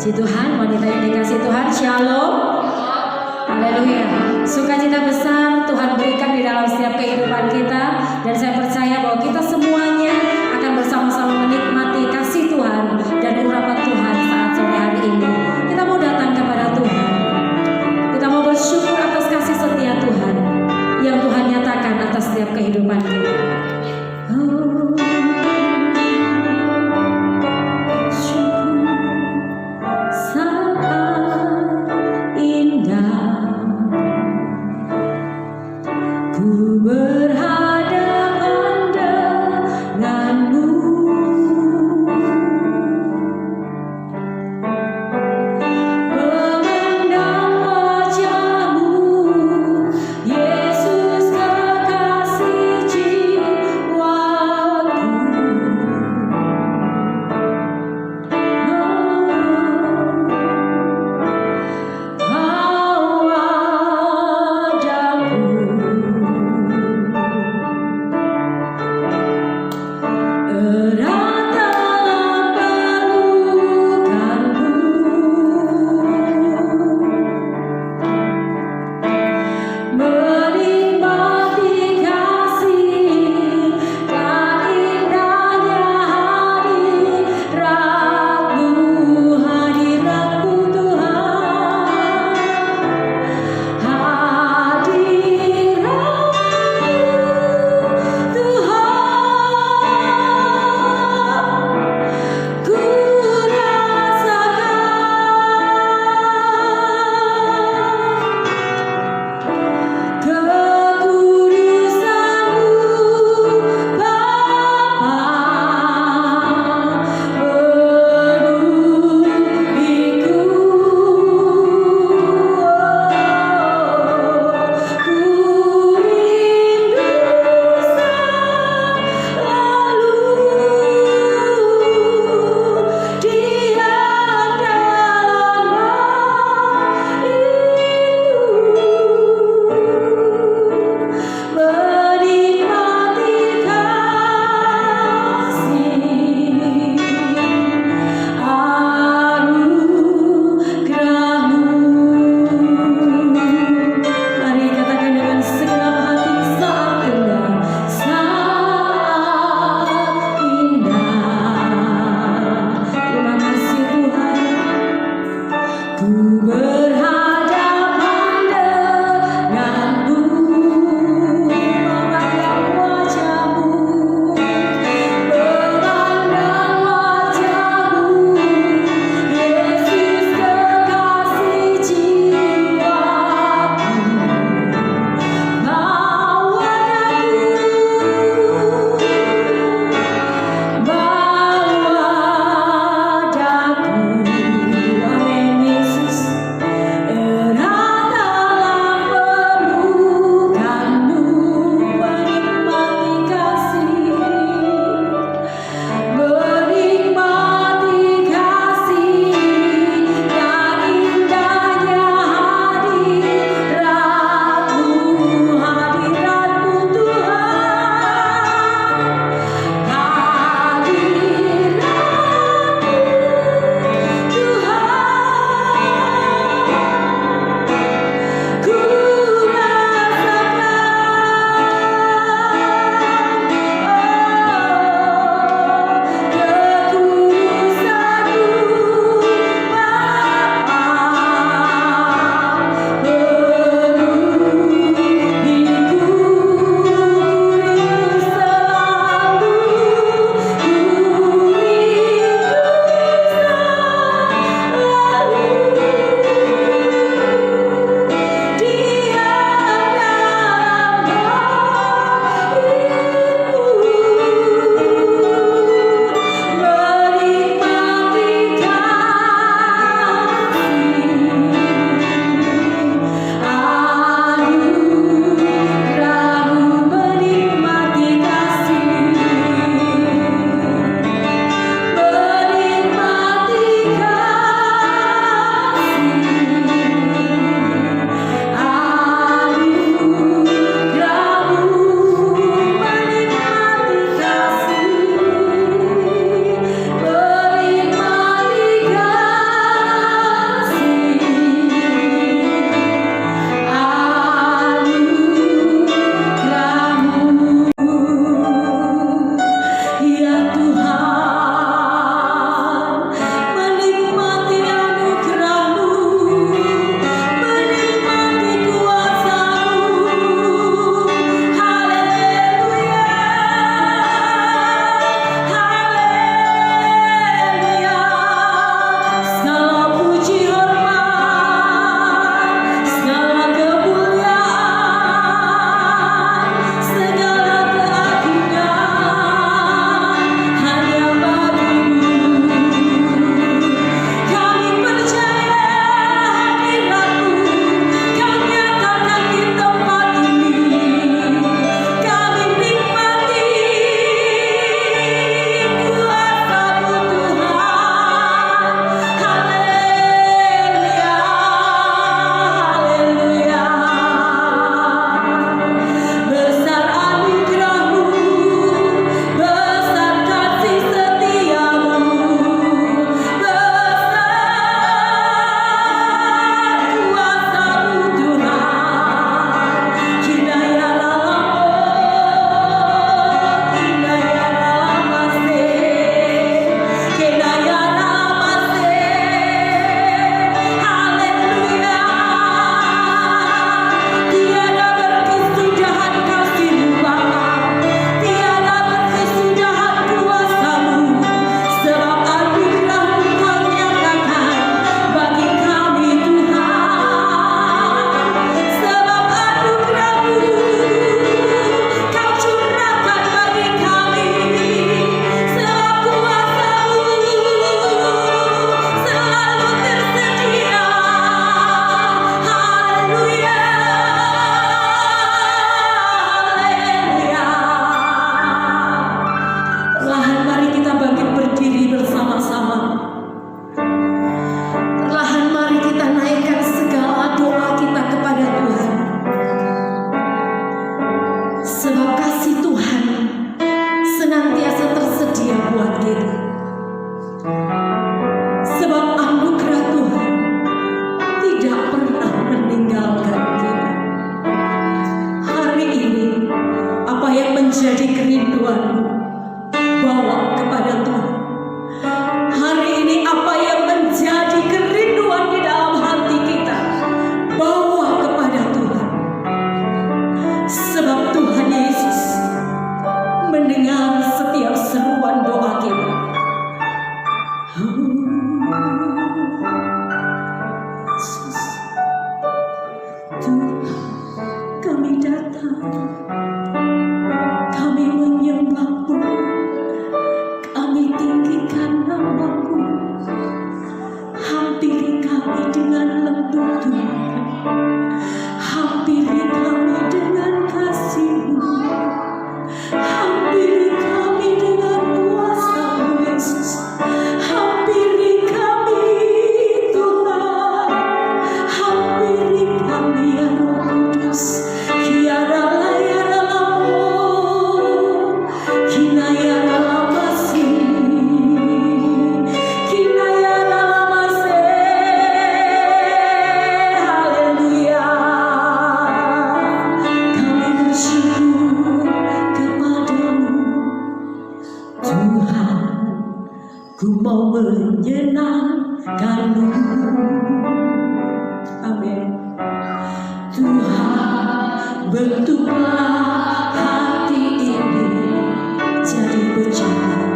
Puji Tuhan, wanita yang dikasih Tuhan, shalom. Haleluya. Sukacita besar Tuhan berikan di dalam setiap kehidupan kita. Dan saya percaya bahwa kita semuanya akan bersama-sama menikmati kasih Tuhan dan urapan Tuhan saat sore hari ini. Kita mau datang kepada Tuhan. Kita mau bersyukur atas kasih setia Tuhan yang Tuhan nyatakan atas setiap kehidupan kita. Ku berhadapan denganmu. kami menyembah-Mu, kami tinggikan nama-Mu. Hampiri kami dengan lembut Tuhan, hampiri kami dengan kasih-Mu, hampiri kami dengan kuasa-Mu Yesus, hampiri kami Tuhan, hampiri kami ya Roh Kudus. Kiara layara lamu, kinayara lamasi, kinayara lamase. Haleluya. Kami bersyukur kepadamu Tuhan, ku mau menyenangkan-Mu. Amin. Tuhan, bentuklah hati ini jadi bejana,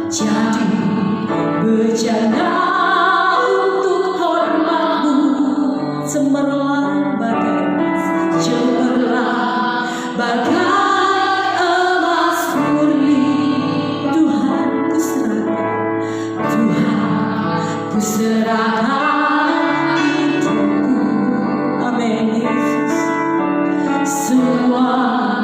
jadi bejana untuk hormat-Mu. Cemerlang bagai emas murni. Tuhan ku serahkan, Tuhan ku serahkan hidupku. Amin Yesus. Semua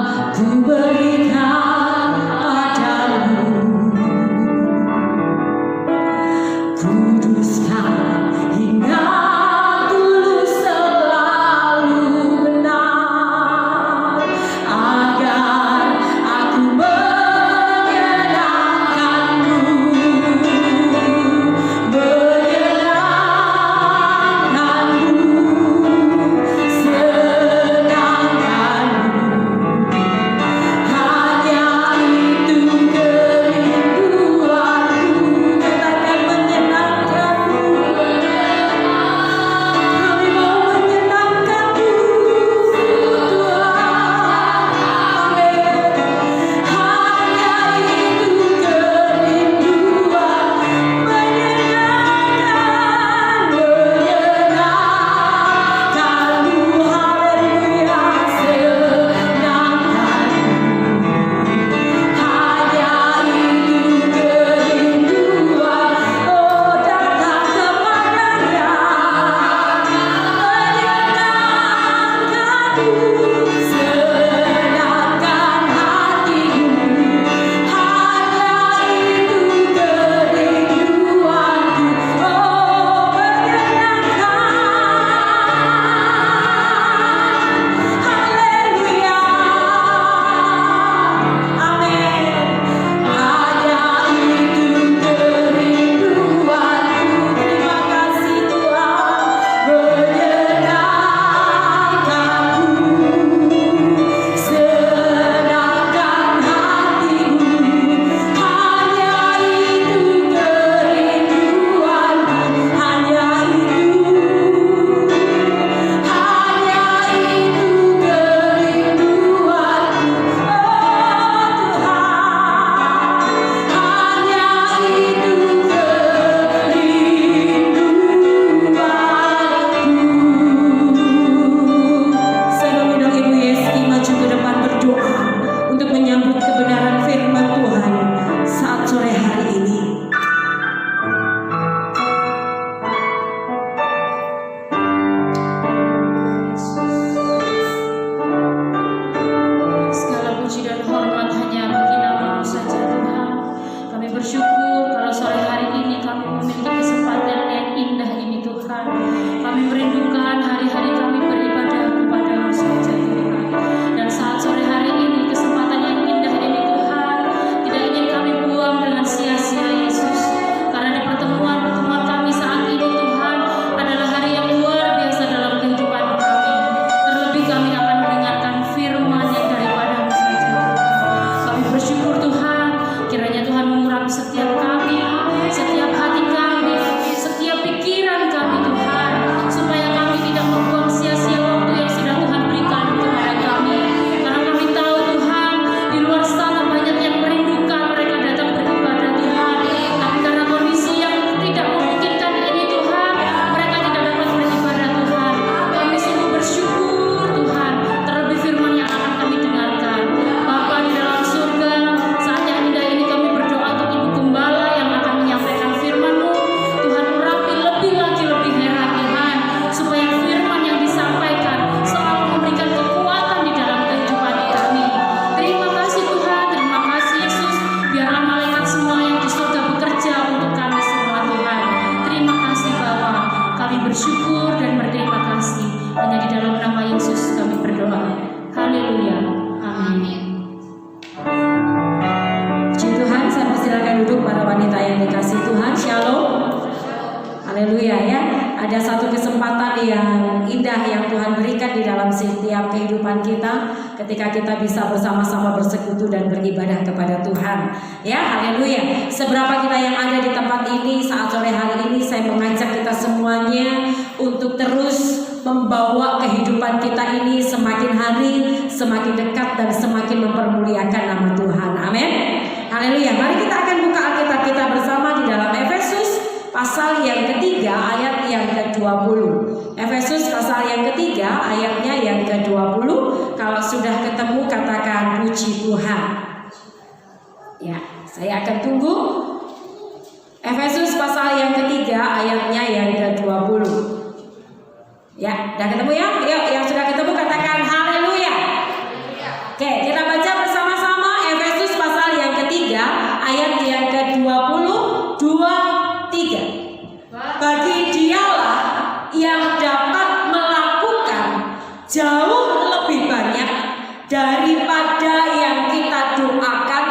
ada satu kesempatan yang indah yang Tuhan berikan di dalam setiap kehidupan kita ketika kita bisa bersama-sama bersekutu dan beribadah kepada Tuhan. Ya, haleluya. Seberapa kita yang ada di tempat ini saat sore hari ini, saya mengajak kita semuanya untuk terus membawa kehidupan kita ini semakin hari semakin dekat dan semakin mempermuliakan nama Tuhan. Amin. Haleluya. Mari kita akan buka Alkitab kita bersama di dalam Efesus pasal yang ketiga ayat yang ke-20. Efesus pasal yang ketiga ayatnya yang ke-20. Kalau sudah ketemu katakan puji Tuhan. Ya, saya akan tunggu. Efesus pasal yang ketiga ayatnya yang ke-20. Ya, udah ketemu ya? Yuk, yang sudah ketemu katakan haleluya. Oke, kita baca bersama-sama Efesus pasal yang ketiga ayat yang ke-20. 2, 3. Bagi Dialah yang dapat melakukan jauh lebih banyak daripada yang kita doakan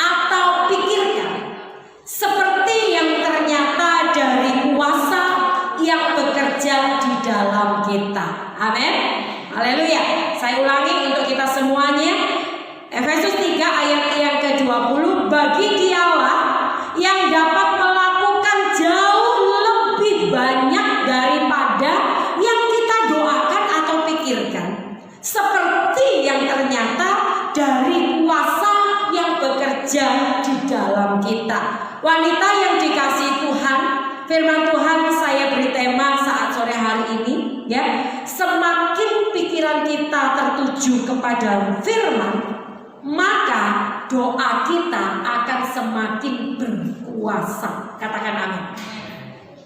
atau pikirkan, seperti yang ternyata dari kuasa yang bekerja di dalam kita. Amin. Haleluya. Saya ulangi untuk kita semuanya. Efesus 3 ayat yang ke-20. Bagi Dialah yang dapat melakukan jauh lebih banyak daripada yang kita doakan atau pikirkan, seperti yang ternyata dari kuasa yang bekerja di dalam kita. Wanita yang dikasihi Tuhan, firman Tuhan saya beri tema saat sore hari ini, ya. Semakin pikiran kita tertuju kepada firman, maka doa kita akan semakin berkuasa. Katakan amin.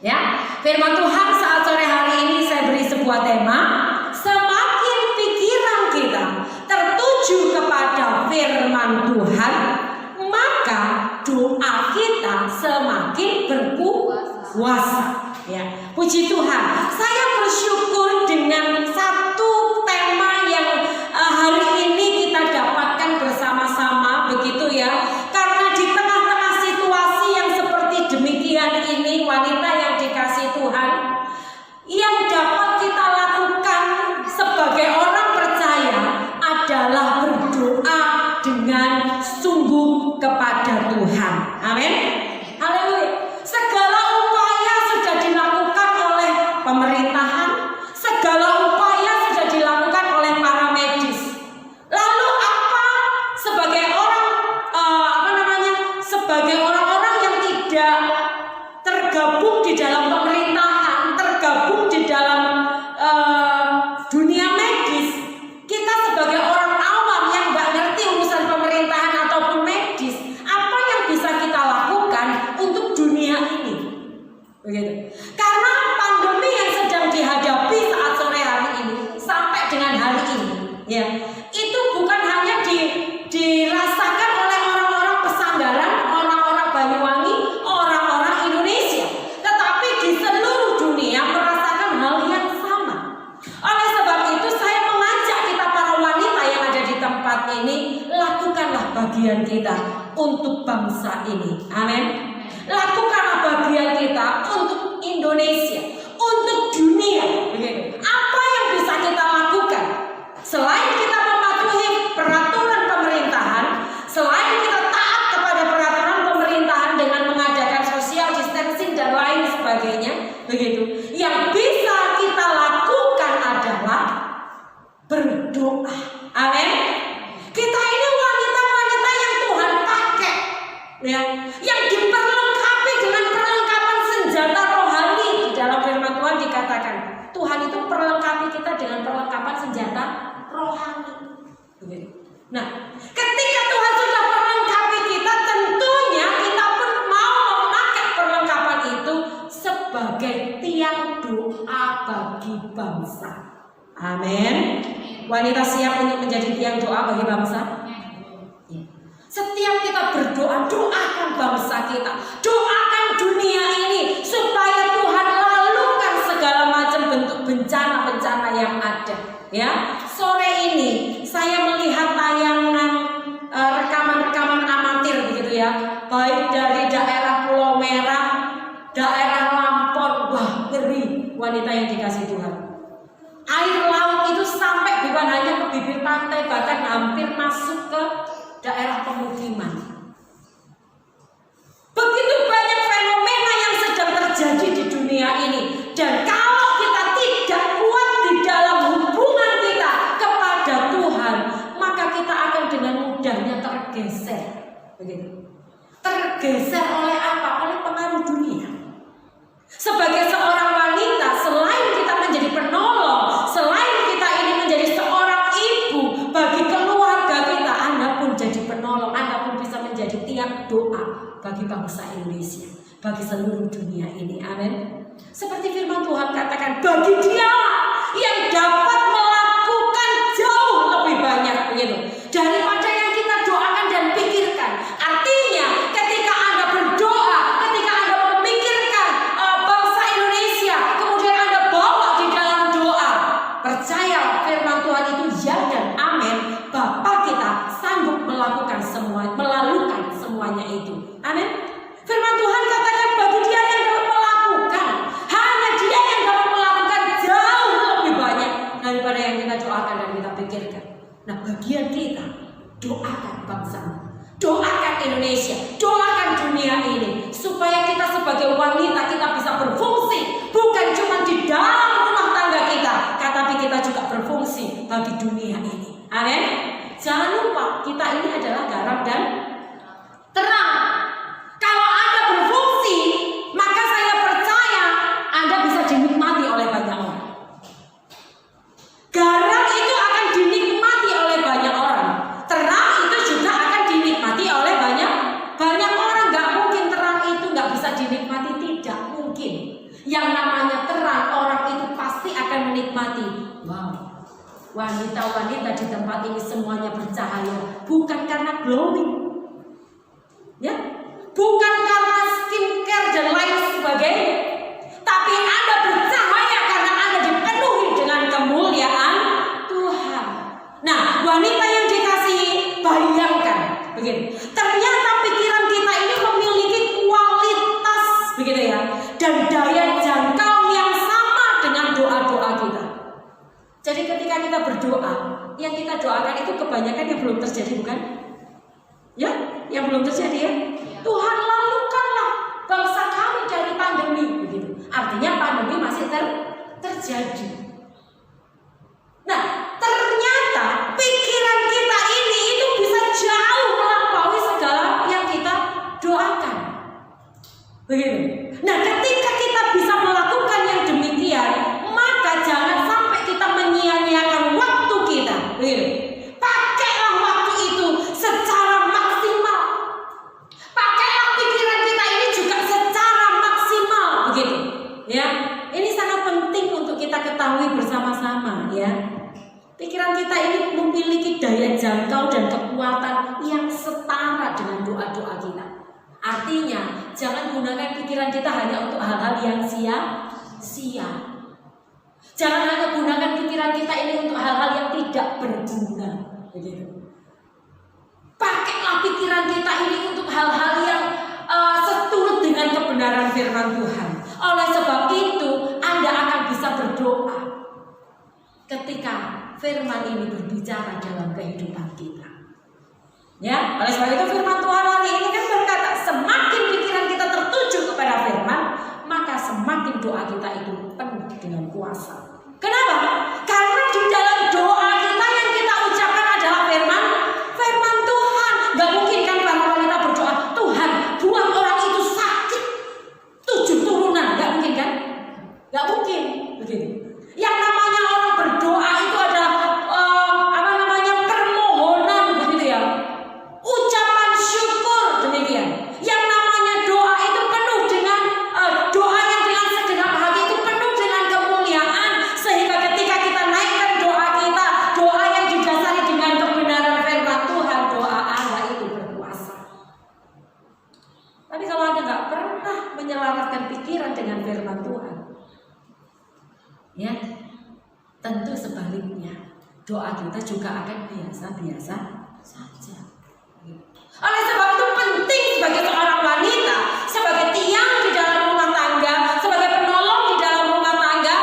Ya, firman Tuhan saat sore hari ini saya beri sebuah tema. Semakin pikiran kita tertuju kepada firman Tuhan, maka doa kita semakin berkuasa. Ya, puji Tuhan. Saya bersyukur dengan satu tema yang hari ini kita dapatkan bersama-sama, begitu ya. Karena di tengah-tengah situasi yang seperti demikian ini, wanita yang dikasihi Tuhan, yang dapat kita lakukan sebagai orang percaya adalah berdoa dengan sungguh kepada Tuhan. Amin. Haleluya. Segala upaya sudah dilakukan oleh pemerintahan, segala upaya sudah dilakukan oleh para medis. Lalu apa sebagai orang sebagai orang-orang yang tidak tergabung di dalam pemerintahan, tergabung di dalam dunia medis, kita sebagai orang awam yang nggak ngerti urusan pemerintahan ataupun medis, apa yang bisa kita lakukan untuk dunia ini? Begitu. Karena pandemi yang sedang dihadapi saat sore hari ini sampai dengan hari ini, ya, itu bukan hanya dirasakan oleh orang-orang Pesanggaran, orang-orang Banyuwangi, orang-orang Indonesia, tetapi di seluruh dunia merasakan hal yang sama. Oleh sebab itu saya mengajak kita para wanita yang ada di tempat ini, lakukanlah bagian kita untuk bangsa ini. Amin. Lakukanlah bagian kita untuk Indonesia, untuk dunia. Begitu. Apa yang bisa kita lakukan? Selain kita mematuhi peraturan pemerintahan, selain kita taat kepada peraturan pemerintahan dengan mengadakan social distancing dan lain sebagainya, begitu. Yang bisa kita lakukan adalah berdoa. Amin. Kita ini wanita-wanita yang Tuhan pakai, ya, yang diperlengkapi dengan perlengkapan senjata rohani. Di dalam firman Tuhan dikatakan Tuhan itu perlengkapi kita dengan perlengkapan senjata rohani. Nah, ketika Tuhan sudah perlengkapi kita, tentunya kita pun mau memakai perlengkapan itu sebagai tiang doa bagi bangsa. Amin. Wanita siap untuk menjadi tiang doa bagi bangsa? Setiap kita berdoa, doakan bangsa kita, doakan dunia ini supaya Tuhan lalukan segala macam bentuk bencana-bencana yang ada. Ya, sore ini saya melihat tayangan rekaman-rekaman amatir begitu ya, baik dari daerah Pulau Merah, daerah Lampung, wah ngeri. wanita yang dikasih Tuhan. Air laut itu sampai bukan hanya ke bibir pantai, bahkan hampir masuk ke daerah pemukiman. Begitu banyak fenomena yang sedang terjadi di dunia ini. Dan kalau kita tidak kuat di dalam hubungan kita kepada Tuhan, maka kita akan dengan mudahnya tergeser. Begitu. Tergeser oleh apa? Oleh pengaruh dunia. Sebagai seorang wanita, selain kita menjadi penolong, selain kita ini menjadi seorang ibu bagi keluarga kita, Anda pun jadi penolong, Anda pun bisa menjadi tiang doa bagi bangsa Indonesia, bagi seluruh dunia ini. Amin. Seperti firman Tuhan katakan, bagi Dia yang dapat melakukan jauh lebih banyak begitu daripada yang kita doakan dan pikirkan. Artinya, ketika Anda berdoa, ketika Anda memikirkan bangsa Indonesia, kemudian Anda bawa di dalam doa, percaya firman Tuhan itu ya dan amin. Bapa kita sanggup melakukan semuanya itu. Amin. Firman Tuhan katakan bagi Dia yang dapat melakukan, hanya Dia yang dapat melakukan jauh lebih banyak daripada yang kita doakan dan kita pikirkan. Nah, bagian kita, doakan bangsa, doakan Indonesia, doakan dunia ini, supaya kita sebagai wanita kita bisa berfungsi, bukan cuma di dalam rumah tangga kita, tetapi kita juga berfungsi bagi dunia ini. Amin. Jangan lupa kita ini adalah garam dan terang. Kalau Anda berfungsi, maka saya percaya Anda bisa dinikmati oleh banyak orang. Garam itu akan dinikmati oleh banyak orang. Terang itu juga akan dinikmati oleh banyak orang. Gak mungkin terang itu gak bisa dinikmati, tidak mungkin. Yang namanya terang, orang itu pasti akan menikmati. Wow, wanita-wanita di tempat ini semuanya bercahaya, bukan karena glowing, ya, bukan karena skincare dan lain sebagainya, tapi Anda bercahaya karena Anda dipenuhi dengan kemuliaan Tuhan. Nah, wanita yang dikasihi, bayangkan begitu. Ternyata pikiran kita ini memiliki kualitas begitu ya, dan daya jangkau yang sama dengan doa-doa kita. Jadi ketika kita berdoa, yang kita doakan itu kebanyakan yang belum terjadi, bukan? Ya, yang belum terjadi ya. Tuhan lalukanlah bangsa kami dari pandemi begitu. Artinya pandemi masih terjadi. Nah, ternyata pikiran kita ini itu bisa jauh melampaui segala yang kita doakan. Begitu. Nah, ketika kita bisa melakukan yang demikian, maka jangan sampai kita menyia-nyiakan waktu kita. Begitu. Pakailah waktu itu secara maksimal. Pakailah pikiran kita ini juga secara maksimal, begitu. Ya, ini sangat penting untuk kita ketahui bersama-sama, ya. Pikiran kita ini memiliki daya jangkau dan kekuatan yang setara dengan doa-doa kita. Artinya, jangan gunakan pikiran kita hanya untuk hal-hal yang sia-sia. Jangan hanya gunakan pikiran kita ini untuk hal-hal yang tidak berguna, begitu. Pakailah pikiran kita ini untuk hal-hal yang seturut dengan kebenaran firman Tuhan. Oleh sebab itu, Anda akan bisa berdoa ketika firman ini berbicara dalam kehidupan kita. Ya, oleh sebab itu firman Tuhan hari ini kan berkata, semakin pikiran kita tertuju kepada firman, maka semakin doa kita itu penuh dengan kuasa. Kenapa? Karena di dalam doa kita yang kita ucapkan adalah firman Tuhan. Gak mungkin kan para wanita berdoa, Tuhan buat orang itu sakit 7 turunan. Gak mungkin kan? Gak mungkin begitu. Yang namanya orang berdoa itu adalah permohonan begitu ya, ucapan syukur demikian. Yang namanya doa itu penuh dengan doa yang dengan segenap hati itu penuh dengan kemuliaan, sehingga ketika kita naikkan doa kita, doa yang didasari dengan kebenaran firman Tuhan, doa Anda itu berkuasa. Tapi kalau Anda nggak pernah menyelaraskan pikiran dengan firman Tuhan, ya, tentu sebaliknya doa kita juga akan biasa-biasa saja. Oleh sebab itu penting sebagai seorang wanita, sebagai tiang di dalam rumah tangga, sebagai penolong di dalam rumah tangga,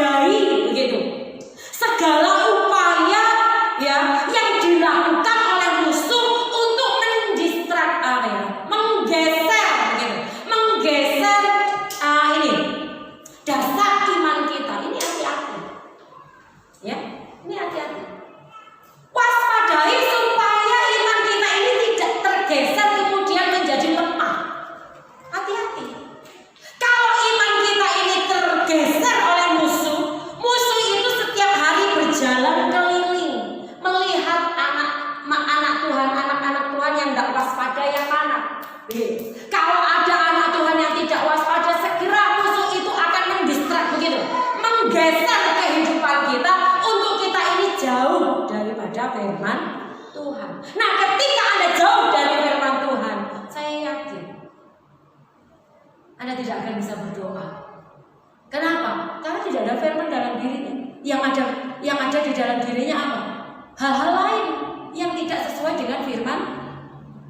menghargai begitu segala upaya ya yang dilakukan oleh musuh untuk menggeser ini dasar iman kita. Ini hati-hati ya, ini hati-hati, waspadai supaya iman kita ini tidak tergeser kemudian menjadi lemah. Hati-hati kalau iman kita ini tergeser oleh musuh itu setiap hari berjalan keliling melihat anak-anak Tuhan yang tidak waspada yang mana. Kalau ada anak Tuhan yang tidak waspada, segera musuh itu akan mendistrak begitu, menggeser kehidupan kita untuk kita ini jauh daripada firman Tuhan. Nah, ketika Anda jauh dari firman Tuhan, saya yakin Anda tidak akan bisa berdoa. Kenapa? Karena tidak ada firman dalam dirinya. Yang ada di dalam dirinya apa? Hal-hal lain yang tidak sesuai dengan firman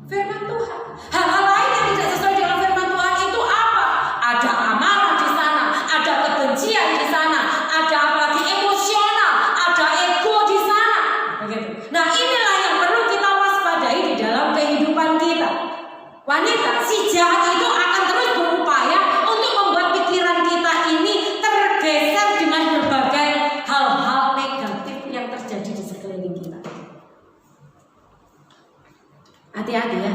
Tuhan. Hal-hal lain yang tidak sesuai dengan firman Tuhan itu apa? Ada amarah di sana, ada kebencian di sana, ada apalagi emosional, ada ego di sana. Begitu. Nah, inilah yang perlu kita waspadai di dalam kehidupan kita. Wanita, si jahat itu akan terus berupaya untuk membuat pikiran kita ini tergeser dengan berbagai hal-hal negatif yang terjadi di sekeliling kita. Hati-hati ya,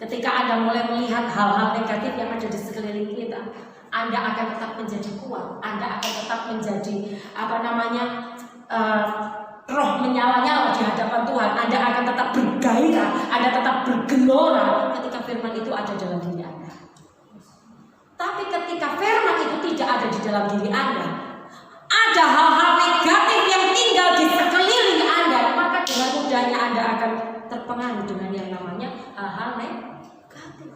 ketika Anda mulai melihat hal-hal negatif yang ada di sekeliling kita, Anda akan tetap menjadi kuat, Anda akan tetap menjadi roh menyala-nyala di hadapan Tuhan. Anda akan tetap bergairah, Anda tetap bergelora ketika firman itu ada dalam diri Anda. Tapi ketika firman itu tidak ada di dalam diri Anda, ada hal-hal negatif yang tinggal di sekeliling Anda, maka dengan mudahnya Anda akan terpengaruh dengan yang namanya hal-hal negatif.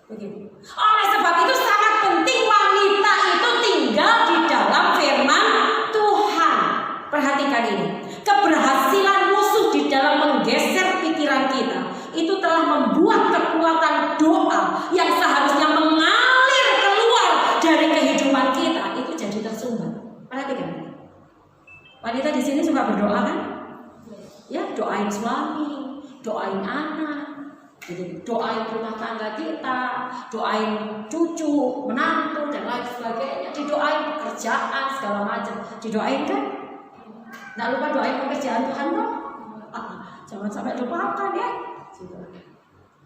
Begitu. Oleh sebab itu sangat penting wanita itu tinggal di dalam firman Tuhan. Perhatikan ini. Keberhasilan musuh di dalam menggeser pikiran kita itu telah membuat kekuatan doa yang seharusnya mengalir keluar dari kehidupan kita itu jadi tersumbat. Perhatikan. Wanita di sini suka berdoa kan? Ya, doain suami, doain anak, doain rumah tangga kita, doain cucu, menantu dan lain sebagainya, didoain pekerjaan segala macam, didoain kan? Nggak lupa doain pekerjaan Tuhan dong. Jangan sampai lupakan ya.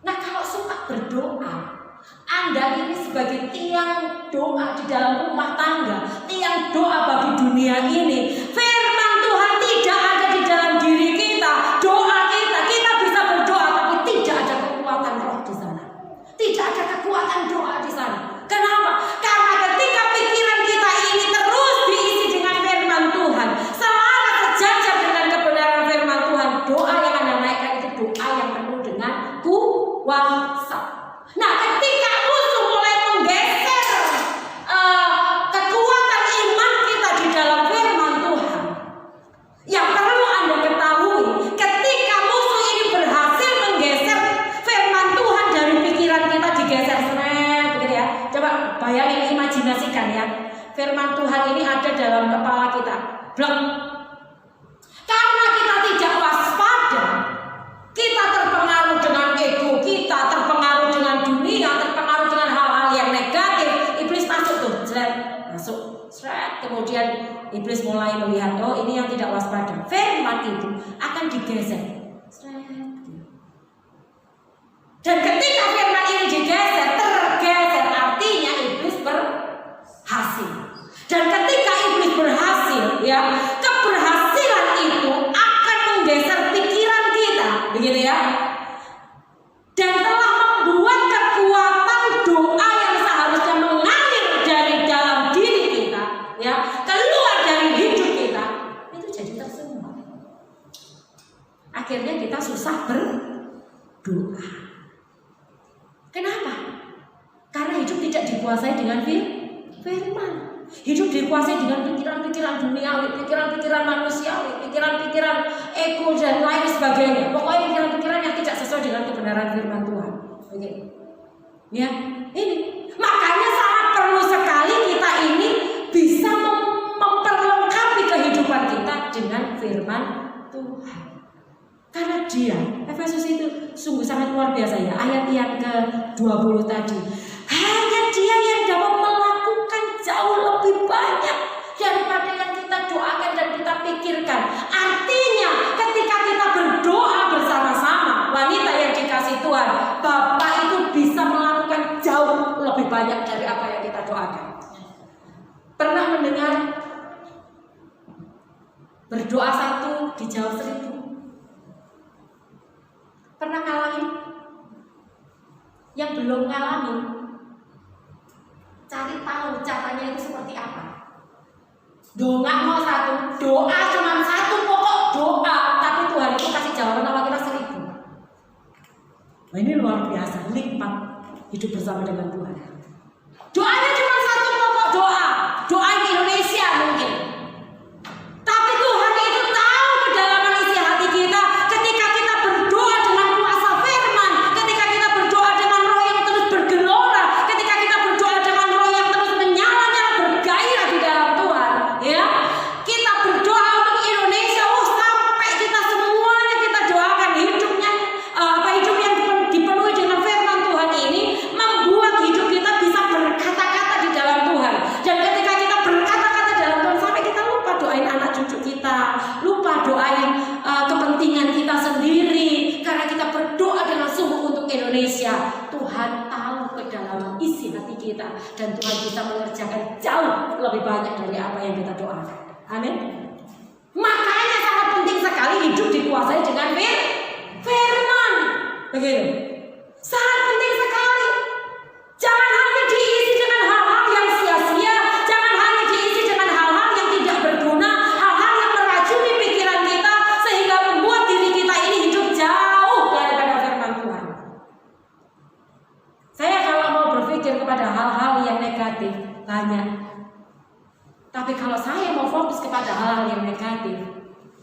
Nah, kalau suka berdoa, Anda ini sebagai tiang doa di dalam rumah tangga, tiang doa bagi dunia ini. Firman Tuhan tidak ada di dalam diri kita. Doa kita bisa berdoa, tapi tidak ada kekuatan roh di sana. Tidak ada kekuatan doa di sana. Kenapa? Karena ketika pikiran kita ini terus diisi dengan firman Tuhan, selaras sejajar dengan kebenaran firman Tuhan, doa yang Anda naikkan itu doa yang penuh dengan kuasa. Nah, ketika musuh mulai menggeser kekuatan iman kita di dalam firman Tuhan, yang perlu Anda ketahui, ketika musuh ini berhasil menggeser firman Tuhan dari pikiran kita, digeser begitu ya. Coba bayangin, imajinasikan ya, firman Tuhan ini ada dalam kepala kita, blok. Karena kita tidak waspada, kita terpengaruh dengan ego kita, terpengaruh dengan dunia, terpengaruh dengan hal-hal yang negatif. Iblis masuk tuh, masuk. Kemudian iblis mulai melihat, oh ini yang tidak waspada. Firman itu akan digeser. Dan ketika firman ini digeser, tergeser, artinya iblis berhasil. Dan ketika iblis berhasil, ya, keberhasilan itu akan menggeser pikiran kita, begitu ya. Dan telah membuat kekuatan doa yang seharusnya mengalir dari dalam diri kita, ya, keluar dari hidup kita, itu jadi tersumbat. Akhirnya kita susah berdoa. Kenapa? Karena hidup tidak dikuasai dengan firman. Hidup dikuasai dengan pikiran-pikiran duniawi, pikiran-pikiran manusiawi, pikiran-pikiran ego dan lain sebagainya. Pokoknya pikiran-pikiran yang tidak sesuai dengan kebenaran firman Tuhan. Oke. Ya, ini. Makanya sangat perlu sekali kita ini bisa memperlengkapi firman Tuhan. Karena dia, Efesus itu sungguh sangat luar biasa ya. Ayat yang ke-20 tadi. Hanya dia yang dapat melakukan jauh lebih banyak daripada yang kita doakan dan kita pikirkan. Artinya ketika kita berdoa bersama-sama, wanita yang dikasih Tuhan, Bapa itu bisa melakukan jauh lebih banyak dari apa yang kita doakan. Pernah mendengar berdoa 1 dijawab 1000? Pernah ngalamin? Yang belum ngalamin, cari tahu caranya itu seperti apa. Doa mau 1, doa cuma 1 pokok doa, tapi Tuhan itu kasih jawaban sama kita 1000. Nah, ini luar biasa, lipat hidup bersama dengan Tuhan. Doanya cuma 1 pokok doa, doa di Indonesia mungkin. Tapi Tuhan itu tahu kedalaman isi hati kita. Ketika kita berdoa dengan kuasa firman, ketika kita berdoa dengan roh yang terus bergelora, ketika kita berdoa dengan roh yang terus menyala-nyala bergairah di dalam Tuhan, ya. Kita berdoa untuk Indonesia, sampai kita semuanya kita doakan hidupnya, hidup yang dipenuhi dengan firman Tuhan ini membuat hidup kita bisa berkata-kata di dalam Tuhan. Dan ketika kita berkata-kata dalam Tuhan, sampai kita lupa doain anak cucu kita, lupa doain kepentingan kita sendiri, karena kita berdoa dengan sungguh untuk Indonesia. Tuhan tahu kedalaman isi hati kita, dan Tuhan bisa mengerjakan jauh lebih banyak dari apa yang kita doakan. Amin. Makanya sangat penting sekali hidup dikuasai dengan firman. Begitu. Sangat penting sekali. Jangan hanya diisi dengan hal-hal yang sia-sia, jangan hanya diisi dengan hal-hal yang tidak berguna, hal-hal yang meracuni pikiran kita sehingga membuat diri kita ini hidup jauh daripada firman Tuhan. Saya kalau mau berpikir kepada hal-hal yang negatif, banyak. Tapi kalau saya mau fokus kepada hal-hal yang negatif,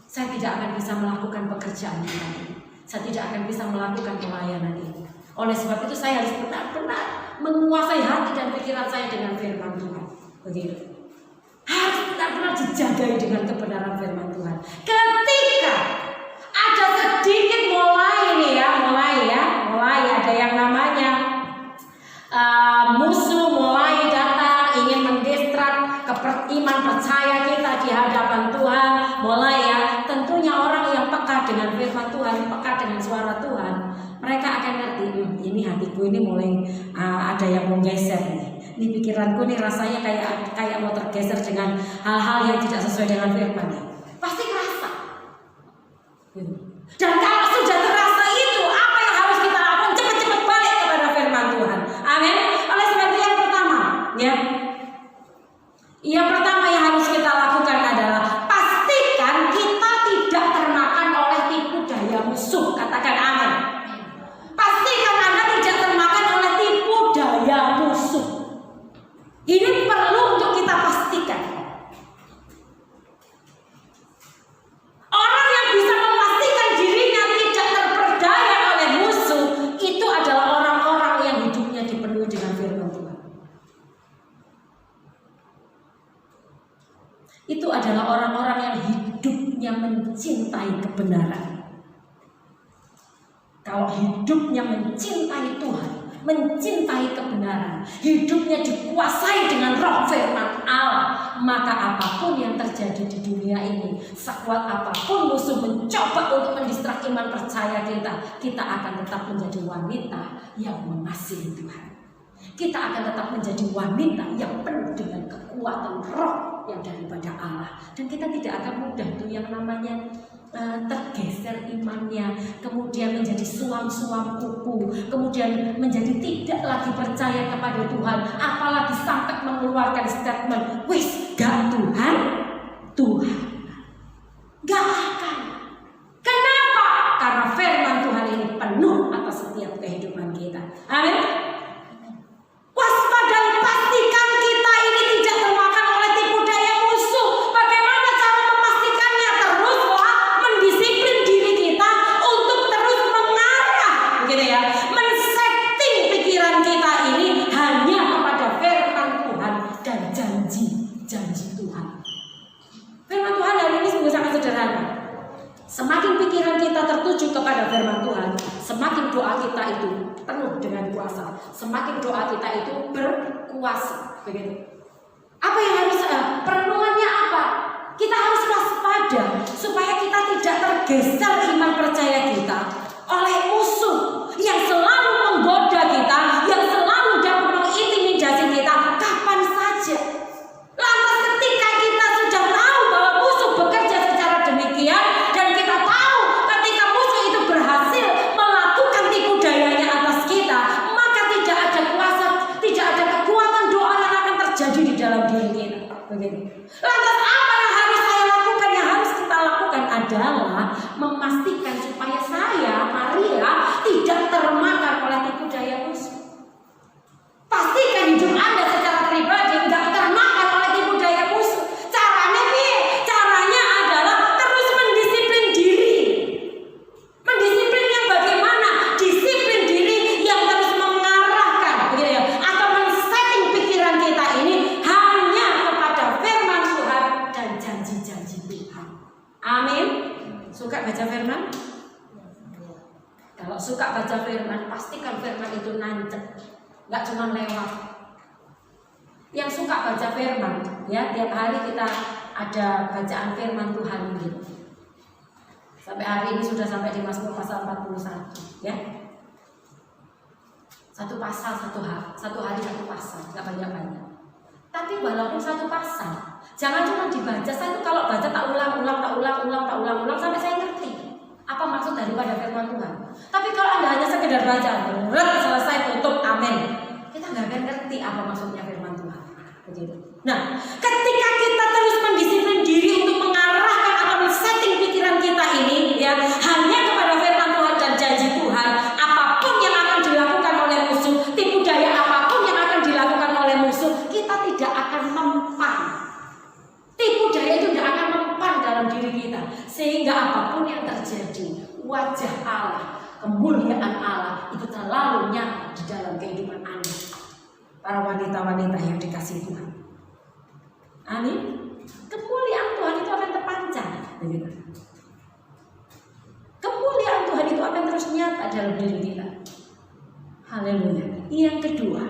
saya tidak akan bisa melakukan pekerjaan ini. Saya tidak akan bisa melakukan pelayanan ini. Oleh sebab itu saya harus benar-benar menguasai hati dan pikiran saya dengan firman Tuhan. Begitu. Harus benar-benar dijagai dengan kebenaran firman Tuhan. Ketika ada sedikit mulai ada yang namanya musuh mulai datang ingin mendistrak iman percaya kita di hadapan Tuhan, mulai ya, tentunya orang yang peka dengan firman Tuhan, peka dengan suara Tuhan, mereka akan ngerti, ini hatiku ini mulai ada yang mau geser nih. Ini pikiranku nih rasanya kayak mau tergeser dengan hal-hal yang tidak sesuai dengan firman. Pasti kerasa. Dan kalau sudah terasa itu, apa yang harus kita lakukan? Cepat-cepat balik kepada firman Tuhan. Amin. Oleh sebab itu yang pertama, ya. Yang pertama yang harus kita lakukan adalah pastikan kita tidak termakan oleh tipu daya musuh. Katakan amin. Pastikan Anda tidak termakan oleh tipu daya musuh. Ini perlu untuk kita pastikan. Orang yang bisa memastikan dirinya tidak terperdaya oleh musuh, itu adalah orang-orang yang hidupnya dipenuhi dengan firman Tuhan. Itu adalah orang-orang yang hidupnya mencintai kebenaran. Kalau hidupnya mencintai Tuhan, mencintai kebenaran, hidupnya dikuasai dengan roh firman Allah, maka apapun yang terjadi di dunia ini, sekuat apapun musuh mencoba untuk mendistrak iman percaya kita akan tetap menjadi wanita yang mengasihi Tuhan. Kita akan tetap menjadi wanita yang penuh dengan kekuatan roh yang daripada Allah. Dan kita tidak akan mudah tuh yang namanya tergeser imannya, kemudian menjadi suam-suam kuku, kemudian menjadi tidak lagi percaya kepada Tuhan, apalagi sampai mengeluarkan statement, wis gak Tuhan, Tuhan gak akan. Kenapa? Karena firman Tuhan ini penuh atas setiap kehidupan kita. Amin. Waspadai, pastikan kita ini tidak termakan oleh tipu daya musuh. Bagaimana cara memastikannya? Teruslah mendisiplin diri kita untuk terus mengarah, gitu ya, men-setting pikiran kita ini hanya kepada firman Tuhan dan janji-janji Tuhan. Semakin pikiran kita tertuju kepada firman Tuhan, semakin doa kita itu penuh dengan kuasa. Semakin doa kita itu berkuasa. Begitu. Apa yang harus perenungannya apa? Kita harus waspada supaya kita tidak tergeser iman percaya kita oleh musuh yang selalu menggoda kita, yang selalu dapat mengintimidasi kita kapan saja. Lantas ketika kita sudah tahu bahwa musuh bekerja secara demikian, dan kita tahu ketika musuh itu berhasil melakukan tipu dayanya atas kita, maka tidak ada kuasa, tidak ada kekuatan doa yang akan terjadi di dalam diri kita. Begitu. Lantas apa yang harus saya lakukan? Yang harus kita lakukan adalah memastikan supaya saya, Maria, tidak termakan oleh tipu daya musuh. Pastikan hidup Anda secara pribadi tidak termakan oleh tipu daya musuh. Caranya piye? Caranya adalah terus mendisiplin diri. Mendisiplin yang bagaimana? Disiplin diri yang terus mengarahkan, begitu ya, atau men-setting pikiran kita ini hanya kepada firman Tuhan dan janji-janji Tuhan. Amin. Suka baca firman? Kalau suka baca firman, pastikan firman itu nancep, nggak cuma lewat. Yang suka baca firman, ya, tiap hari kita ada bacaan firman Tuhan gitu. Sampai hari ini sudah sampai di Mazmur pasal 41, ya. Satu pasal satu hari satu pasal, nggak banyak-banyak. Tapi walaupun satu pasal, jangan cuma dibaca. Saya tuh kalau baca tak ulang sampai saya ngerti apa maksud daripada firman Tuhan. Tapi kalau Anda hanya sekedar baca, selesai, tutup, amin, kita nggak akan ngerti apa maksudnya firman Tuhan. Begitu. Nah, ketika kita terus mendisiplin diri untuk mengarahkan atau men-setting pikiran kita ini, ya, hanya kepada firman Tuhan dan janji Tuhan, apapun yang akan dilakukan oleh musuh, tipu daya apapun yang akan dilakukan oleh musuh, kita tidak akan mempan. Tipu daya itu tidak akan mempan dalam diri kita, sehingga apapun yang terjadi, wajah Allah, kemuliaan Allah itu selalu nyata di dalam kehidupan Anda, para wanita-wanita yang dikasihi Tuhan. Amin. Kemuliaan Tuhan itu akan terpancar. Kemuliaan Tuhan itu akan terus nyata dalam diri kita. Haleluya. Yang kedua,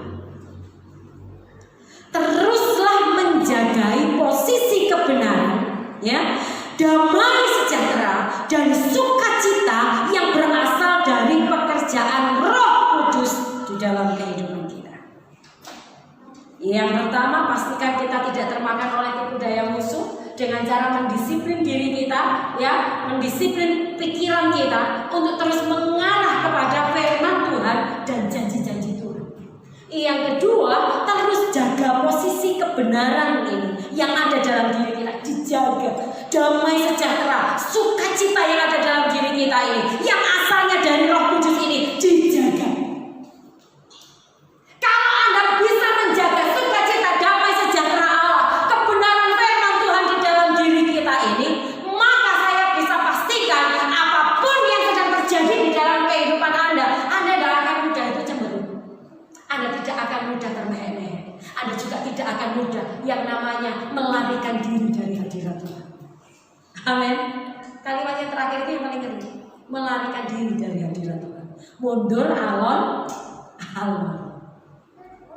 teruslah menjagai posisi kebenaran, ya, damai sejahtera dan sukacita yang berasal dari pekerjaan Roh Kudus di dalam kehidupan kita. Yang pertama, pastikan kita tidak termakan oleh tipu daya musuh dengan cara mendisiplin diri kita, ya, mendisiplin pikiran kita untuk terus mengarah kepada firman Tuhan dan janji-janji Tuhan. Yang kedua, terus jaga posisi kebenaran ini yang ada dalam diri kita, dijaga. Damai sejahtera, sukacita yang ada dalam diri kita ini, yang asalnya dari Roh Kudus ini, dijaga. Kalau Anda bisa menjaga sukacita, damai sejahtera Allah, kebenaran firman Tuhan di dalam diri kita ini, maka saya bisa pastikan apapun yang sedang terjadi di dalam kehidupan Anda tidak akan mudah itu cemberut. Anda tidak akan mudah termehek-mehek. Anda juga tidak akan mudah yang namanya melarikan diri dari hadirat Tuhan. Amin. Kalimat yang terakhir itu yang paling ngeri, melarikan diri dari hadirat Tuhan. Mundur alon.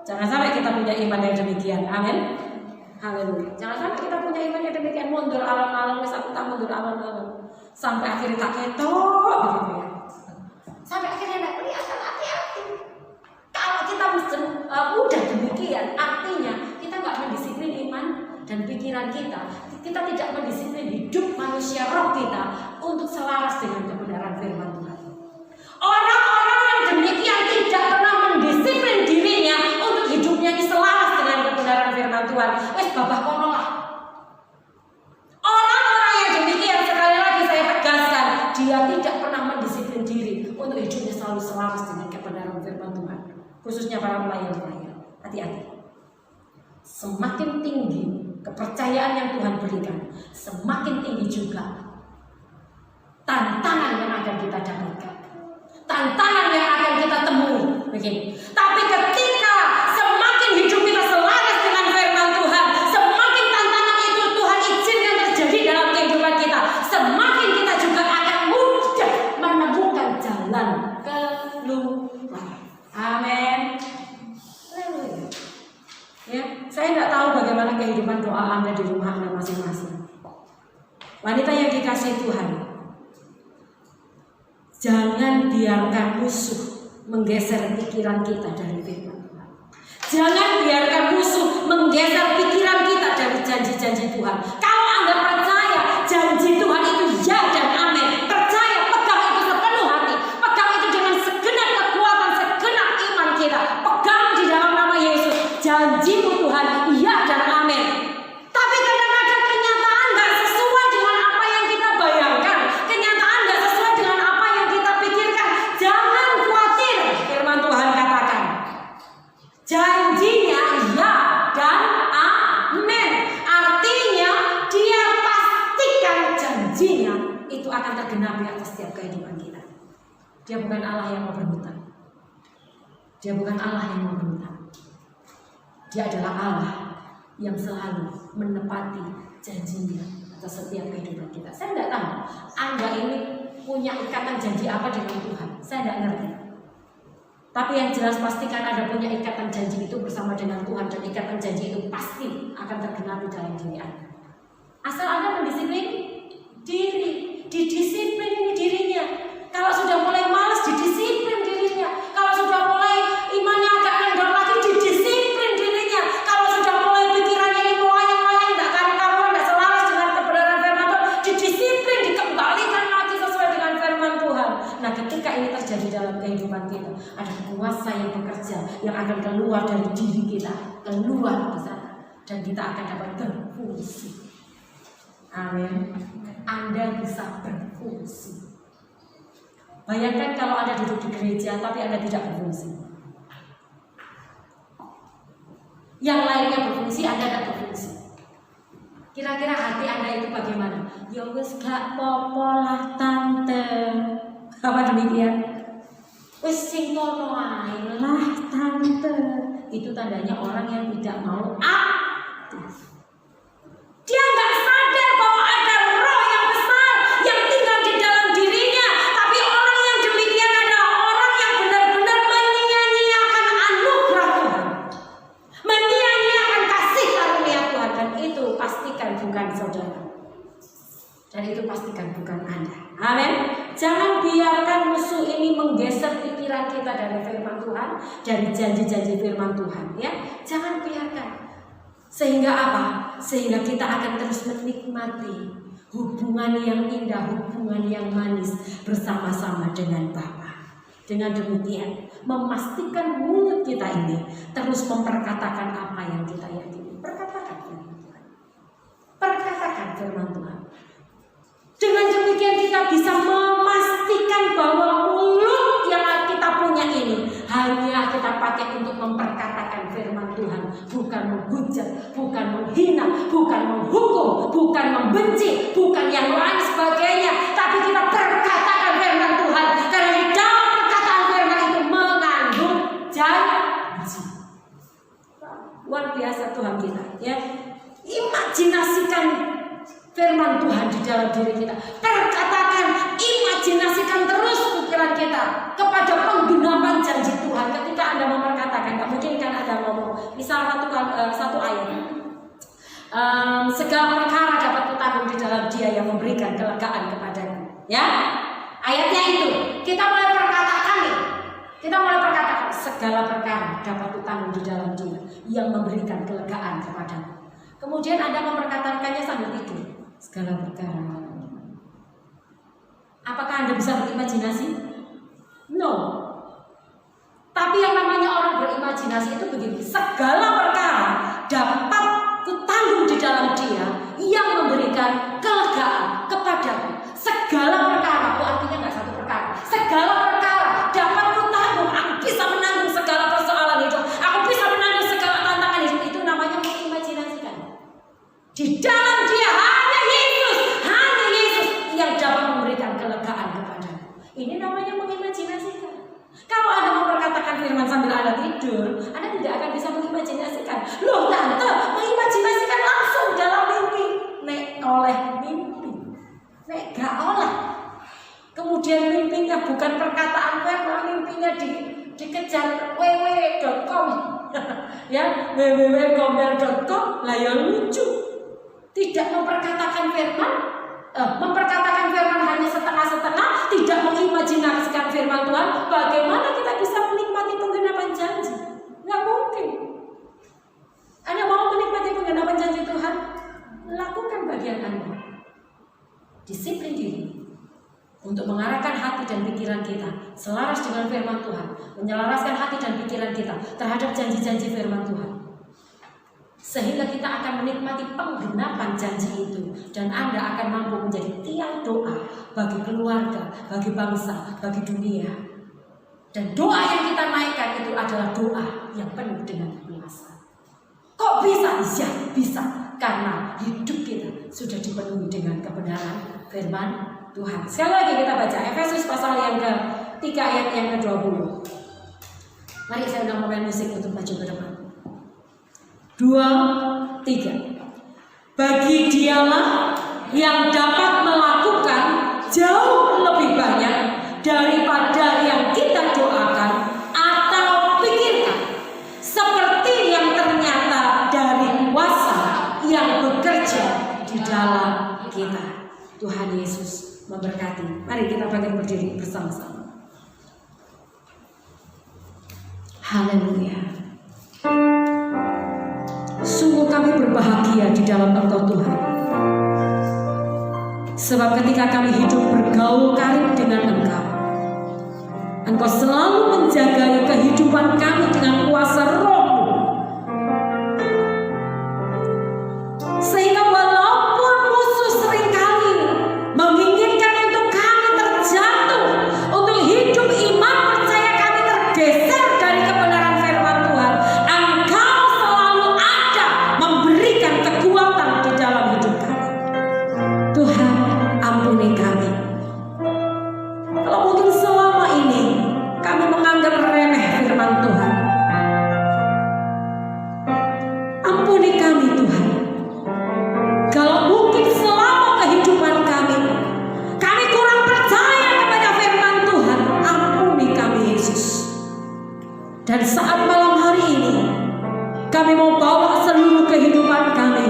Jangan sampai kita punya iman yang demikian. Amin. Haleluya. Jangan sampai kita punya iman yang demikian, mundur alon-alon, misal kita mundur alon-alon sampai akhirnya tak ketok begitu ya. Sampai akhirnya tidak kelihatan, hati-hati. Kalau kita mudah demikian, artinya kita nggak mendisiplin iman dan pikiran kita. Kita tidak mendisiplin hidup manusia roh kita untuk selaras dengan kebenaran firman Tuhan. Orang-orang yang demikian tidak pernah mendisiplin dirinya untuk hidupnya ini selaras dengan kebenaran firman Tuhan. Wes babah kono lah. Orang-orang yang demikian, sekali lagi saya tegaskan, dia tidak pernah mendisiplin diri untuk hidupnya selalu selaras dengan kebenaran firman Tuhan. Khususnya para pelayan-pelayan. Hati-hati. Semakin tinggi kepercayaan yang Tuhan berikan, semakin tinggi juga tantangan yang akan kita dapatkan, tantangan yang akan kita temui. Begini. Tapi ketika semakin hidup kita selaras dengan firman Tuhan, semakin tantangan itu Tuhan izinkan terjadi dalam kehidupan kita, semakin kita juga akan Wanita yang dikasihi Tuhan, jangan biarkan musuh menggeser pikiran kita dari firman Tuhan. Jangan biarkan musuh menggeser pikiran kita dari janji-janji Tuhan. Kalau Anda percaya janji Tuhan itu ya dan amin, percaya, pegang itu sepenuh hati, pegang itu dengan segenap kekuatan, segenap iman kita, pegang di dalam nama Yesus. Janjimu Tuhan ya dan amin. Tapi kadang-kadang kenyataan gak sesuai dengan apa yang kita bayangkan, kenyataan gak sesuai dengan apa yang kita pikirkan. Jangan khawatir, firman Tuhan katakan janjinya ya dan amin. Artinya dia pastikan janjinya itu akan tergenapi atas setiap kehidupan kita. Dia bukan Allah yang mau berhutang. Dia bukan Allah yang mau berhutang. Dia adalah Allah yang selalu menepati janjinya atas setiap kehidupan kita. Saya tidak tahu Anda ini punya ikatan janji apa dengan Tuhan. Saya tidak ngerti. Tapi yang jelas pastikan Anda punya ikatan janji itu bersama dengan Tuhan, dan ikatan janji itu pasti akan tergenapi dalam diri Anda. Asal Anda mendisiplin diri, didisiplin ini dirinya. Kalau sudah mulai malas, didisiplin dirinya. Kalau sudah mulai imannya agak kendor lagi, didisiplin dirinya. Kalau sudah mulai pikirannya ini melayang-layang, tidak karu-karuan, tidak selaras dengan kebenaran firman Tuhan, didisiplin, dikembalikan lagi sesuai dengan firman Tuhan. Nah, ketika ini terjadi dalam kehidupan kita, ada kuasa yang bekerja yang akan keluar dari diri kita, keluar ke sana, dan kita akan dapat berfungsi. Amin. Anda bisa berfungsi. Bayangkan kalau Anda duduk di gereja tapi Anda tidak berfungsi. Yang lainnya berfungsi, Anda tidak berfungsi. Kira-kira hati Anda itu bagaimana? Ya wis gak apa-apa lah tante. Apa demikian? Wis sing kono ae lah tante. Itu tandanya orang yang tidak mau aktif. Dia nggak sadar bahwa ada roh yang besar yang tinggal di dalam dirinya. Tapi orang yang demikian adalah orang yang benar-benar menyia-nyiakan anugerah Tuhan, menyia-nyiakan kasih karunia Tuhan. Dan itu pastikan bukan saudara, dan itu pastikan bukan Anda. Amin. Jangan biarkan musuh ini menggeser pikiran kita dari firman Tuhan, dari janji-janji firman Tuhan. Ya, jangan biarkan. Sehingga apa? Sehingga kita akan terus menikmati hubungan yang indah, hubungan yang manis bersama-sama dengan Bapa. Dengan demikian, memastikan mulut kita ini terus memperkatakan apa yang kita yakini. Perkatakan firman Tuhan. Perkatakan firman Tuhan. Dengan demikian kita bisa memastikan bahwa mulut yang kita punya ini hanya kita pakai untuk memperkatakan firman Tuhan, bukan menghujat, bukan menghina, bukan menghukum, bukan membenci, bukan yang lain sebagainya, tapi kita perkatakan firman Tuhan, karena di dalam perkataan firman itu mengandung janji. Luar biasa Tuhan kita, ya. Imajinasikan firman Tuhan di dalam diri kita. Perkatakan, imajinasikan terus pikiran kita kepada penggenapan janji Tuhan. Ketika Anda memperkatakan, nggak mungkin kan Anda ngomong, misal satu ayat, segala perkara dapat kutanggung di dalam Dia yang memberikan kelegaan kepadaku. Ya, ayatnya itu. Kita mulai perkatakan nih. Kita mulai perkatakan, segala perkara dapat kutanggung di dalam Dia yang memberikan kelegaan kepadaku. Kemudian Anda memperkatakannya sambil tidur. Segala perkara. Apakah Anda bisa berimajinasi? No. Tapi yang namanya orang berimajinasi itu begini. Segala perkara dapat kutanggung di dalam Dia yang memberikan kelegaan kepadaku. Segala perkara, artinya nggak satu perkara. Segala perkara dapat kutanggung. Aku bisa menanggung segala persoalan hidup. Aku bisa menanggung segala tantangan hidup. Itu namanya mengimajinasikan. Di dalam Dia hanya Yesus yang dapat memberikan kelegaan kepadamu. Ini namanya mengimajinasikan. Kalau Anda memperkatakan firman sambil Anda tidur, Anda tidak akan bisa mengimajinasikan. Loh tante, mengimajinasikan langsung dalam mimpi. Nek oleh mimpi, nek gak oleh. Kemudian mimpinya bukan perkataan firman, mimpinya dikejar www.com ya, www.gombel.com. Lah ya lucu. Tidak memperkatakan firman, memperkatakan firman hanya setengah-setengah, tidak mengimajinasikan firman Tuhan, bagaimana kita bisa menikmati penggenapan janji? Nggak mungkin. Anda mau menikmati penggenapan janji Tuhan? Lakukan bagian Anda. Disiplin diri untuk mengarahkan hati dan pikiran kita selaras dengan firman Tuhan, menyelaraskan hati dan pikiran kita terhadap janji-janji firman Tuhan, sehingga kita akan menikmati penggenapan janji itu, dan Anda akan mampu menjadi tiang doa bagi keluarga, bagi bangsa, bagi dunia. Dan doa yang kita naikkan itu adalah doa yang penuh dengan kuasa. Kok bisa? Ya bisa, karena hidup kita sudah dipenuhi dengan kebenaran firman Tuhan. Sekali lagi kita baca Efesus pasal yang ke-3 ayat yang ke-20. Mari saya undang pemain musik untuk maju ke depan. 2, 3. Bagi dialah yang dapat melakukan jauh lebih banyak daripada yang kita doakan atau pikirkan, seperti yang ternyata dari kuasa yang bekerja di dalam kita. Tuhan Yesus memberkati. Mari kita bangkit berdiri bersama-sama. Haleluya. Sungguh kami berbahagia di dalam Engkau Tuhan. Sebab ketika kami hidup bergaul karib dengan Engkau, Engkau selalu menjaga kehidupan kami dengan kuasa Roh-Mu. Sehingga walaupun musuh seringkali menginginkan untuk kami terjatuh, untuk hidup iman percaya kami tergeser dari kebenaran firman Tuhan, Engkau selalu ada memberikan kekuatan di dalam hidup kami. Tuhan, ampuni kami. Kalau mungkin selama ini kami menganggap remeh firman Tuhan, ampuni kami Tuhan. Kalau mungkin selama kehidupan kami kurang percaya kepada firman Tuhan, ampuni kami Yesus. Dan saat malam hari ini, kami mau bawa seluruh kehidupan kami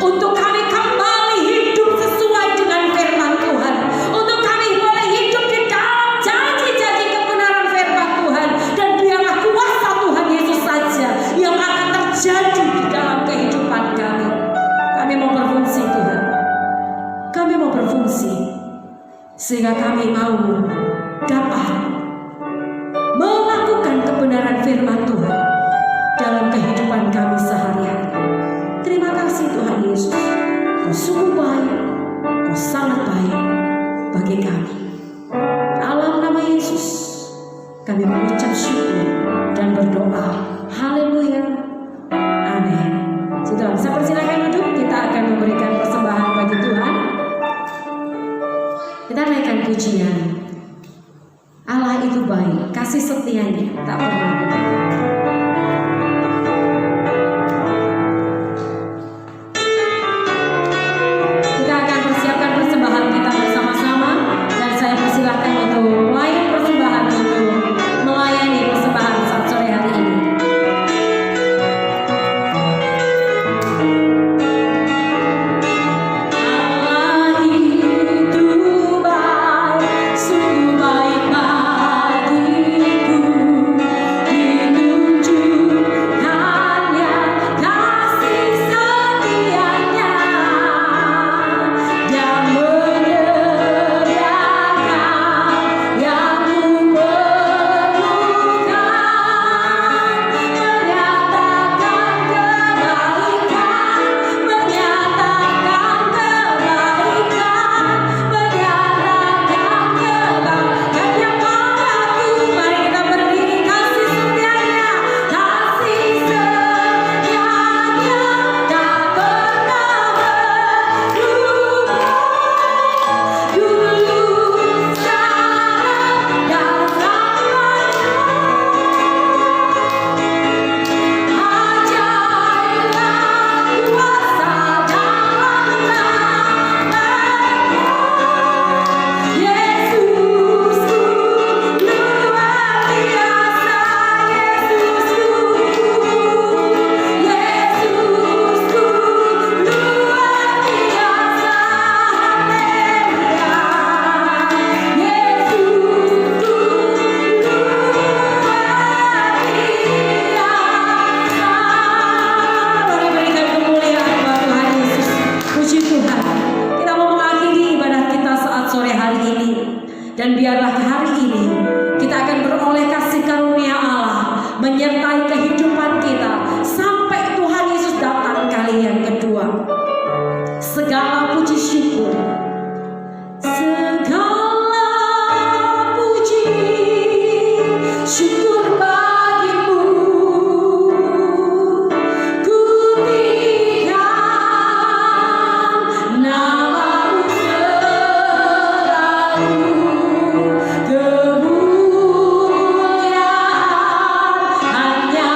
untuk kami kembali hidup sesuai dengan firman Tuhan, untuk kami boleh hidup di dalam janji-janji kebenaran firman Tuhan, dan biarlah kuasa Tuhan Yesus saja yang akan terjadi di dalam kehidupan kami. Kami mau berfungsi Tuhan, kami mau berfungsi sehingga kami mau dapat melakukan kebenaran firman Tuhan dalam kehidupan kami sehari-hari. Terima kasih Tuhan Yesus, Kau sungguh baik, Kau sangat baik bagi kami. Dalam nama Yesus kami mengucap syukur dan berdoa. Haleluya, amin. Sudah, saya persilakan duduk. Kita akan memberikan persembahan bagi Tuhan. Kita naikkan pujian. Allah itu baik, kasih setianya tak pernah berhenti. Kita akan persiapkan persembahan kita bersama-sama, dan saya persilakan untuk pelayan persembahan untuk melayani persembahan saat sore hari ini. Sungguh baik bagiku, Dan biarlah hari ini kita akan beroleh kasih karunia Allah menyertai kehidupan kita sampai Tuhan Yesus datang kali yang kedua. Segala puji syukur, segala puji syukur bagimu, ku berikan namamu selalu, kemuliaan hanya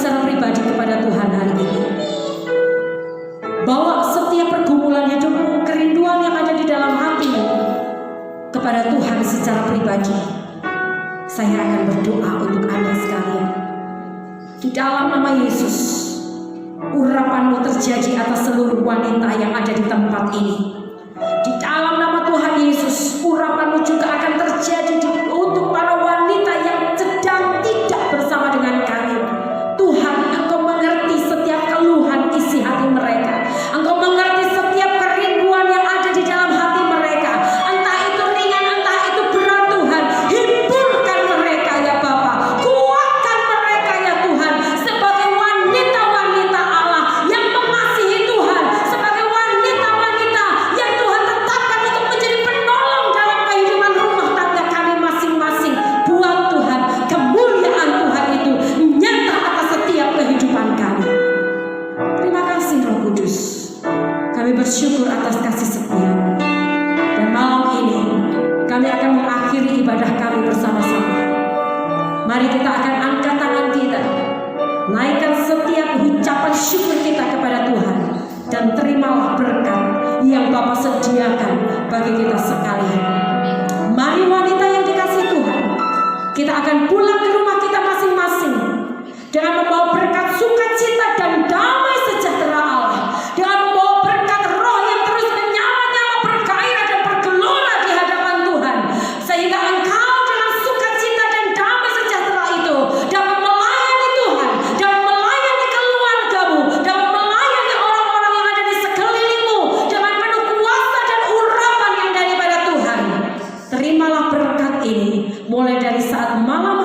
secara pribadi kepada Tuhan hari ini. Bawa setiap pergumulan hidupmu, kerinduan yang ada di dalam hatimu kepada Tuhan secara pribadi. Saya akan berdoa untuk Anda sekalian. Di dalam nama Yesus, urapanmu terjadi atas seluruh wanita yang ada di tempat ini. Di dalam nama Tuhan Yesus, urapanmu juga akan terjadi untuk para wanita yang sedang tidak bersama dengan kami. Tuhan, Engkau mengerti setiap keluhan isi hati mereka. Engkau mengerti setiap kerinduan yang ada di dalam hati mereka. Entah itu ringan, entah itu berat, Tuhan. Hiburkan mereka ya Bapa. Kuatkan mereka ya Tuhan. Sebagai wanita-wanita Allah yang mengasihi Tuhan. Sebagai wanita-wanita yang Tuhan tetapkan untuk menjadi penolong dalam kehidupan rumah tangga kami masing-masing. Buat Tuhan, kemuliaan Tuhan itu nyata atas setiap kehidupan kami. Terima kasih Roh Kudus. Kami bersyukur atas kasih setia. Dan malam ini kami akan mengakhiri ibadah kami bersama-sama. Mari kita akan angkat tangan kita, naikkan setiap ucapan syukur kita kepada Tuhan, dan terimalah berkat yang Bapa sediakan bagi kita sekalian. Mari wanita yang dikasihi Tuhan, kita akan pulang ke rumah kita masing-masing dengan membawa berkat sukacita dan damai sejahtera Allah, dengan membawa berkat roh yang terus menyala-nyala, bergairah dan bergelora di hadapan Tuhan, sehingga engkau dengan sukacita dan damai sejahtera itu dapat melayani Tuhan, dapat melayani keluargamu, dapat melayani orang-orang yang ada di sekelilingmu dengan penuh kuasa dan urapan yang daripada Tuhan. Terimalah berkat ini mulai dari saat malam